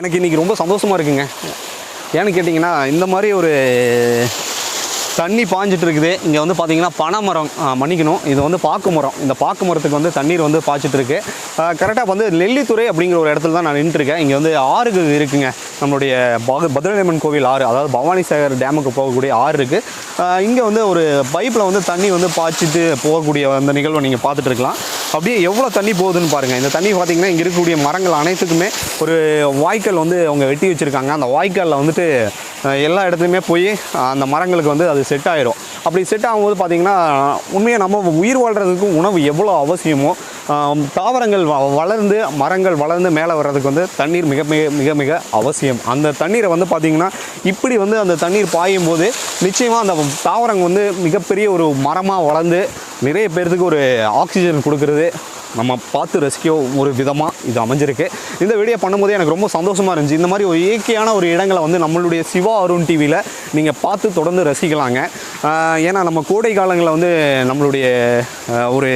எனக்கு இன்றைக்கி ரொம்ப சந்தோஷமாக இருக்குங்க. ஏன்னு கேட்டிங்கன்னா, இந்த மாதிரி ஒரு தண்ணி பாஞ்சிட்டு இருக்குது. இங்கே வந்து பார்த்திங்கன்னா பனைமரம், மன்னிக்கணும், இது வந்து பாக்கு மரம். இந்த பாக்கு மரத்துக்கு வந்து தண்ணீர் வந்து பாய்ச்சிட்ருக்கு. கரெக்டாக வந்து நெல்லித்துறை அப்படிங்கிற ஒரு இடத்துல தான் நான் நின்றுருக்கேன். இங்கே வந்து ஆறு இருக்குங்க. நம்மளுடைய பத்ரகாளியம்மன் கோவில் ஆறு, அதாவது பவானி சாகர் டேமுக்கு போகக்கூடிய ஆறு இருக்குது. இங்கே வந்து ஒரு பைப்பில் வந்து தண்ணி வந்து பாய்ச்சிட்டு போகக்கூடிய அந்த நிகழ்வை நீங்கள் பார்த்துட்டு இருக்கலாம். அப்படியே எவ்வளோ தண்ணி போகுதுன்னு பாருங்கள். இந்த தண்ணி பார்த்திங்கன்னா இங்கே இருக்கக்கூடிய மரங்கள் அனைத்துக்குமே ஒரு வாய்க்கால் வந்து அவங்க வெட்டி வச்சுருக்காங்க. அந்த வாய்க்காலில் வந்துட்டு எல்லா இடத்துலையுமே போய் அந்த மரங்களுக்கு வந்து அது செட் ஆகிடும். அப்படி செட் ஆகும்போது பார்த்திங்கன்னா, உண்மையாக நம்ம உயிர் வாழ்கிறதுக்கு உணவு எவ்வளோ அவசியமோ, தாவரங்கள் வளர்ந்து மரங்கள் வளர்ந்து மேலே வர்றதுக்கு வந்து தண்ணீர் மிக மிக மிக மிக அவசியம். அந்த தண்ணீரை வந்து பார்த்திங்கன்னா இப்படி வந்து அந்த தண்ணீர் பாயும் போது நிச்சயமாக அந்த தாவரங்கள் வந்து மிகப்பெரிய ஒரு மரமாக வளர்ந்து நிறைய பேர்த்துக்கு ஒரு ஆக்சிஜன் கொடுக்குறது நம்ம பார்த்து ரசிக்க ஒரு விதமாக இது அமைஞ்சிருக்கு. இந்த வீடியோ பண்ணும்போதே எனக்கு ரொம்ப சந்தோஷமாக இருந்துச்சு. இந்த மாதிரி ஒரு இயற்கையான ஒரு இடங்களை வந்து நம்மளுடைய சிவா அருண் டிவியில் நீங்கள் பார்த்து தொடர்ந்து ரசிக்கலாங்க. ஏன்னா நம்ம கோடை காலங்களில் வந்து நம்மளுடைய ஒரு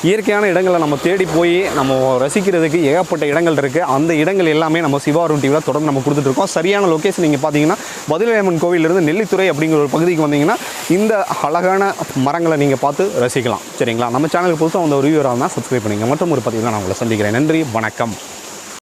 இயற்கையான இடங்களை நம்ம தேடி போய் நம்ம ரசிக்கிறதுக்கு ஏகப்பட்ட இடங்கள் இருக்குது. அந்த இடங்கள் எல்லாமே நம்ம சிவா அருண் டிவியில் தொடர்ந்து நம்ம கொடுத்துட்ருக்கோம். சரியான லொக்கேஷன் நீங்கள் பார்த்தீங்கன்னா பத்ரகாளியம்மன் கோவிலிருந்து நெல்லித்துறை அப்படிங்கிற ஒரு பகுதிக்கு வந்தீங்கன்னா இந்த அழகான மரங்களை நீங்கள் பார்த்து ரசிக்கலாம். சரிங்களா? நம்ம சேனலுக்கு புதுசாக வந்து ஒரு வியூவராக இருந்தால் சப்ஸ்கிரைப் பண்ணிங்க. மற்றும் ஒரு பதிவில் நான் உங்களை சந்திக்கிறேன். நன்றி, வணக்கம்.